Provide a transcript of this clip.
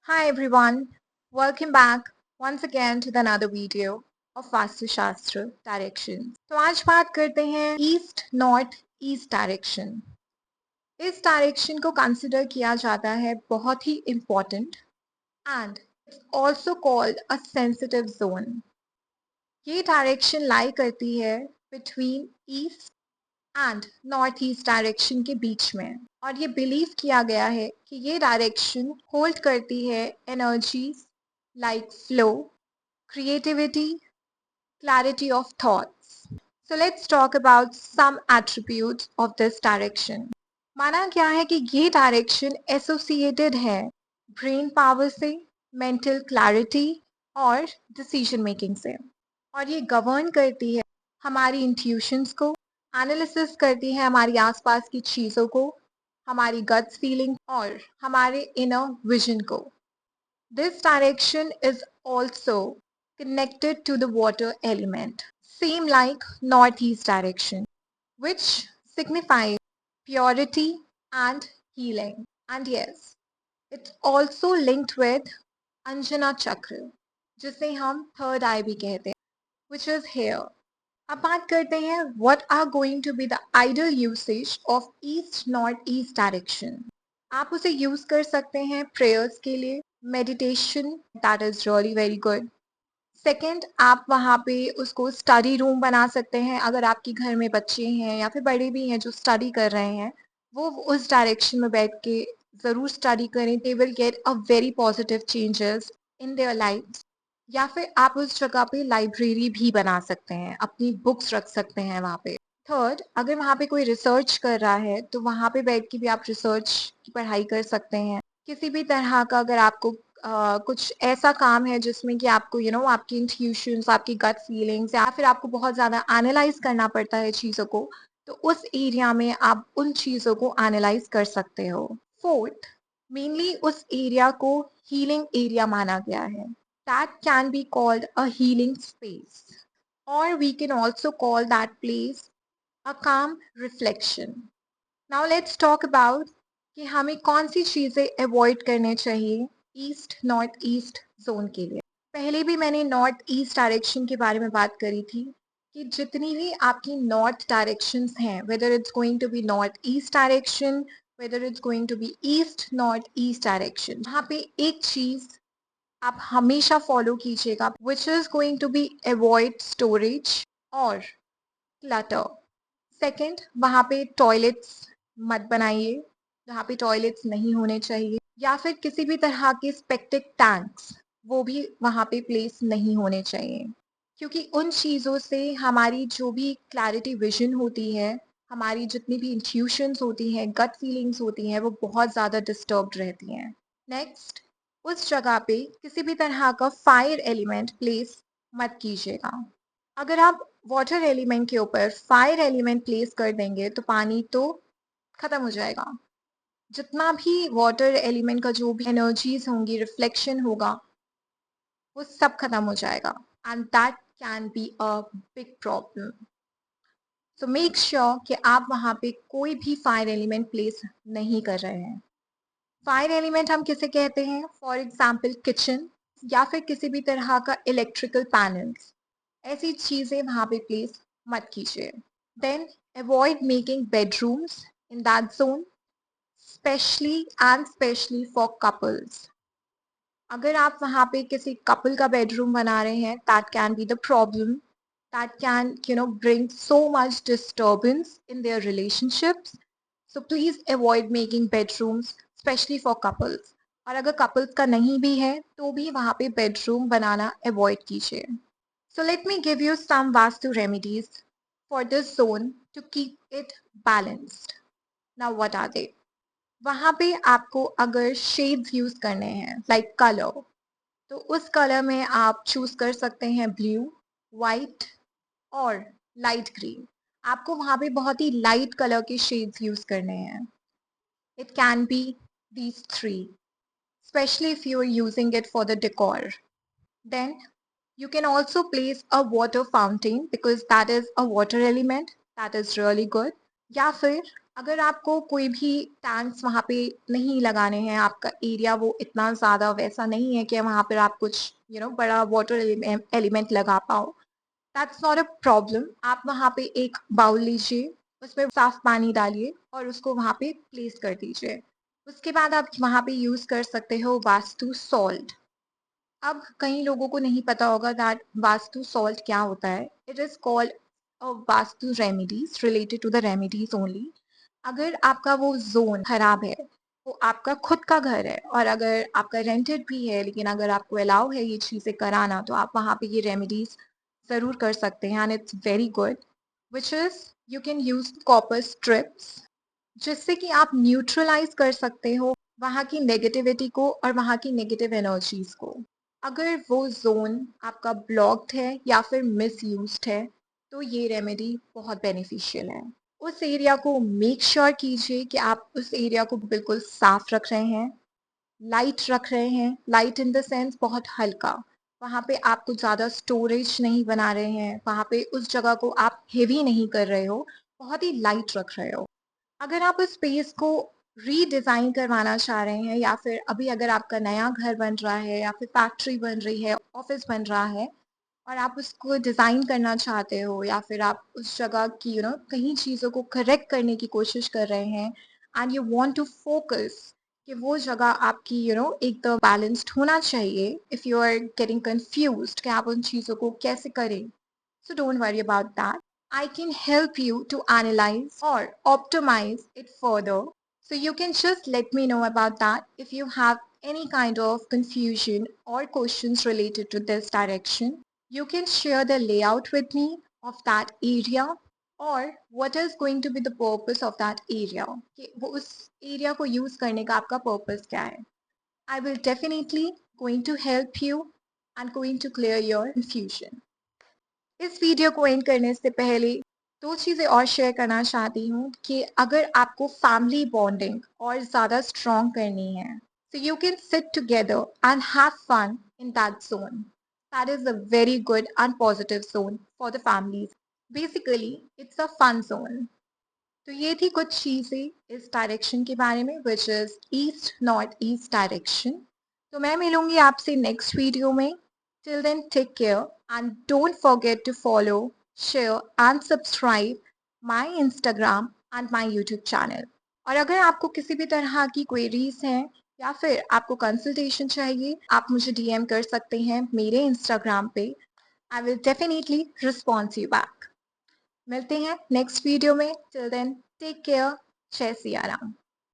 Hi everyone, welcome back once again to another video of vastu शास्त्र direction. तो आज बात करते हैं ईस्ट नॉर्थ ईस्ट डायरेक्शन। इस डायरेक्शन को कंसिडर किया जाता है बहुत ही important and it's also called a sensitive zone. ये डायरेक्शन लाई करती है between east and north east direction के बीच में, और ये बिलीव किया गया है कि ये डायरेक्शन होल्ड करती है energies like flow, creativity, clarity of thoughts. So let's talk about some attributes of this direction. माना गया है कि ये डायरेक्शन एसोसिएटेड है ब्रेन पावर से, मेंटल क्लैरिटी और डिसीजन मेकिंग से, और ये गवर्न करती है हमारी इंट्यूशंस को, एनालिसिस करती है हमारी आसपास की चीज़ों को, हमारी गट्स फीलिंग और हमारे इनर विजन को। This direction is also connected to the water element, same like northeast direction, which signifies purity and healing. And yes, it's also linked with Anjana Chakra, जिसे हम third eye भी कहते हैं, which is here. अब बात करते हैं what are going to be the ideal usage of east northeast direction. आप उसे यूज कर सकते हैं प्रेयर्स के लिए, meditation, that is really very good. Second, आप वहाँ पे उसको स्टडी रूम बना सकते हैं। अगर आपके घर में बच्चे हैं या फिर बड़े भी हैं जो स्टडी कर रहे हैं, वो उस डायरेक्शन में बैठ के ज़रूर स्टडी करें। They will get a very positive changes in their life. या फिर आप उस जगह पे लाइब्रेरी भी बना सकते हैं, अपनी बुक्स रख सकते हैं वहाँ पे। थर्ड, अगर वहाँ पे कोई रिसर्च कर रहा है तो वहाँ पे बैठ के भी आप रिसर्च की पढ़ाई कर सकते हैं। किसी भी तरह का अगर आपको कुछ ऐसा काम है जिसमें कि आपको आपकी इंट्यूशंस, आपकी गट फीलिंग्स, या फिर आपको बहुत ज़्यादा एनालाइज करना पड़ता है चीज़ों को, तो उस एरिया में आप उन चीज़ों को एनालाइज कर सकते हो। फोर्थ, मेनली उस एरिया को हीलिंग एरिया माना गया है। That can be called a healing space, or we can also call that place a calm reflection. Now let's talk about कि हमें कौन सी चीज़ें अवॉइड करने चाहिए ईस्ट नॉर्थ ईस्ट जोन के लिए। पहले भी मैंने नॉर्थ ईस्ट डायरेक्शन के बारे में बात करी थी कि जितनी भी आपकी नॉर्थ डायरेक्शंस हैं, whether it's going to be north east direction, whether it's going to be east north east direction, वहाँ पे एक चीज़ आप हमेशा फॉलो कीजिएगा, which is going to be avoid storage और क्लटर। सेकंड, वहाँ पे टॉयलेट्स मत बनाइए जहाँ पे टॉयलेट्स नहीं होने चाहिए, या फिर किसी भी तरह के स्पेक्टिक टैंक्स, वो भी वहाँ पे प्लेस नहीं होने चाहिए, क्योंकि उन चीज़ों से हमारी जो भी क्लैरिटी विजन होती है, हमारी जितनी भी इंट्यूशंस होती हैं, गट फीलिंग्स होती हैं, वो बहुत ज़्यादा डिस्टर्ब्ड रहती हैं। नेक्स्ट, उस जगह पे किसी भी तरह का फायर एलिमेंट प्लेस मत कीजिएगा। अगर आप वाटर एलिमेंट के ऊपर फायर एलिमेंट प्लेस कर देंगे तो पानी तो खत्म हो जाएगा। जितना भी वाटर एलिमेंट का जो भी एनर्जीज होंगी, रिफ्लेक्शन होगा, वो सब खत्म हो जाएगा, and that can be a big problem. So make sure कि आप वहाँ पे कोई भी फायर एलिमेंट प्लेस नहीं कर रहे हैं। फायर एलिमेंट हम किसे कहते हैं? फॉर एग्जाम्पल किचन, या फिर किसी भी तरह का इलेक्ट्रिकल पैनल्स, ऐसी चीज़ें वहाँ पे प्लेस मत कीजिए। Then avoid making bedrooms in that zone, specially for couples. अगर आप वहाँ पे किसी कपल का बेडरूम बना रहे हैं, that can be the problem, that can bring so much disturbance in their relationships. So please avoid making bedrooms especially for couples. और अगर कपल्स का नहीं भी है तो भी वहाँ पे बेडरूम बनाना अवॉइड कीजिए। So let me give you some vastu remedies for this zone to keep it balanced. Now what are they? वहाँ पे आपको अगर शेड्स यूज करने हैं लाइक कलर, तो उस कलर में आप चूज कर सकते हैं ब्लू, वाइट और लाइट ग्रीन। आपको वहाँ पे बहुत ही लाइट कलर के शेड्स यूज करने हैं। It can be these three, especially if you are using it for the decor. Then you can also place a water fountain because that is a water element, that is really good. या फिर अगर आपको कोई भी tanks वहाँ पे नहीं लगाने हैं, आपका एरिया वो इतना ज़्यादा वैसा नहीं है कि वहाँ पर आप कुछ बड़ा वाटर एलिमेंट लगा पाओ, दैट्स नॉट अ प्रॉब्लम। आप वहाँ पे एक बाउल लीजिए, उसमें साफ पानी डालिए और उसको वहाँ पे प्लेस कर दीजिए। उसके बाद आप वहाँ पे यूज़ कर सकते हो वास्तु सॉल्ट। अब कई लोगों को नहीं पता होगा दैट वास्तु सॉल्ट क्या होता है। It is called vastu remedies, related to the remedies only. अगर आपका वो जोन खराब है, वो आपका खुद का घर है और अगर आपका रेंटेड भी है, लेकिन अगर आपको अलाउ है ये चीज़ें कराना, तो आप वहाँ पे ये रेमेडीज ज़रूर कर सकते हैं and it's very good, which is you can use copper strips, जिससे कि आप न्यूट्रलाइज कर सकते हो वहाँ की नेगेटिविटी को और वहाँ की नेगेटिव एनर्जीज को। अगर वो जोन आपका ब्लॉक्ड है या फिर मिसयूज्ड है, तो ये रेमेडी बहुत बेनिफिशियल है। उस एरिया को मेक श्योर कीजिए कि आप उस एरिया को बिल्कुल साफ रख रहे हैं, लाइट रख रहे हैं, लाइट इन द सेंस बहुत हल्का। वहाँ पे आप कुछ ज़्यादा स्टोरेज नहीं बना रहे हैं, वहाँ पे उस जगह को आप हेवी नहीं कर रहे हो, बहुत ही लाइट रख रहे हो। अगर आप उस स्पेस को रीडिज़ाइन करवाना चाह रहे हैं या फिर अभी अगर आपका नया घर बन रहा है या फिर फैक्ट्री बन रही है, ऑफिस बन रहा है और आप उसको डिज़ाइन करना चाहते हो या फिर आप उस जगह की कहीं चीज़ों को करेक्ट करने की कोशिश कर रहे हैं and you want to focus कि वो जगह आपकी एकदम बैलेंस्ड होना चाहिए, if you are getting confused कि आप उन चीज़ों को कैसे करें, so don't worry about that. I can help you to analyze or optimize it further. So you can just let me know about that if you have any kind of confusion or questions related to this direction. You can share the layout with me of that area or what is going to be the purpose of that area. कि वो उस area को use करने का आपका purpose क्या है. I will definitely going to help you and going to clear your confusion. इस वीडियो को एंड करने से पहले दो चीज़ें और शेयर करना चाहती हूँ कि अगर आपको फैमिली बॉन्डिंग और ज़्यादा स्ट्रॉन्ग करनी है, so you can sit together and have fun in that zone. That is a very good and positive zone for the families. Basically, it's a fun zone. तो ये थी कुछ चीज़ें इस डायरेक्शन के बारे में, which is east north east direction. तो मैं मिलूंगी आपसे नेक्स्ट वीडियो में। Till then take care and don't forget to follow, share and subscribe my Instagram and my YouTube channel. और अगर आपको किसी भी तरह की क्वेरीज हैं या फिर आपको कंसल्टेशन चाहिए, आप मुझे डीएम कर सकते हैं मेरे इंस्टाग्राम पे। I will definitely respond you back. मिलते हैं नेक्स्ट वीडियो में। Till then take care. जय सिया राम।